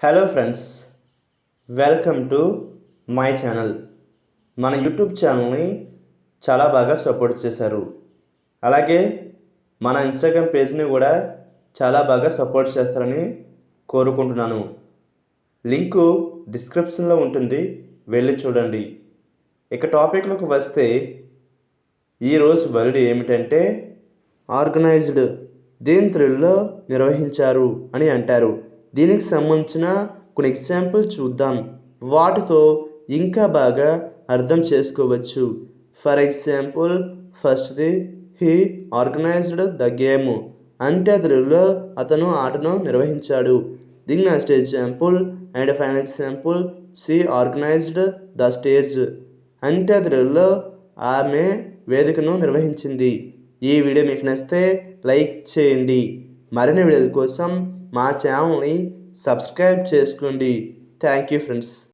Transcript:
Hello friends, welcome to my channel. మన YouTube ఛానల్ని చాలా బాగా సపోర్ట్ చేశారు. అలాగే మన ఇన్స్టాగ్రామ్ పేజ్ని కూడా చాలా బాగా సపోర్ట్ చేస్తారని కోరుకుంటున్నాను. లింకు డిస్క్రిప్షన్లో ఉంటుంది, వెళ్ళి చూడండి. ఇక టాపిక్లోకి వస్తే ఈరోజు వర్డ్ ఏమిటంటే ఆర్గనైజ్డ్. దీని తెలుగులో నిర్వహించారు అని అంటారు. దీనికి సంబంధించిన కొన్ని ఎగ్జాంపుల్ చూద్దాం, వాటితో ఇంకా బాగా అర్థం చేసుకోవచ్చు. ఫర్ ఎగ్జాంపుల్, ఫస్ట్ది హీ ఆర్గనైజ్డ్ ద గేమ్, అంటే తెలుగులో అతను ఆటను నిర్వహించాడు. దీని next example and final example, she organised the stage, అంటే తెలుగులో ఆమె వేదికను నిర్వహించింది. ఈ వీడియో మీకు నచ్చితే లైక్ చేయండి. మరిన్ని వీడియోల కోసం మా ఛానల్ని సబ్స్క్రైబ్ చేసుకోండి. Thank you friends.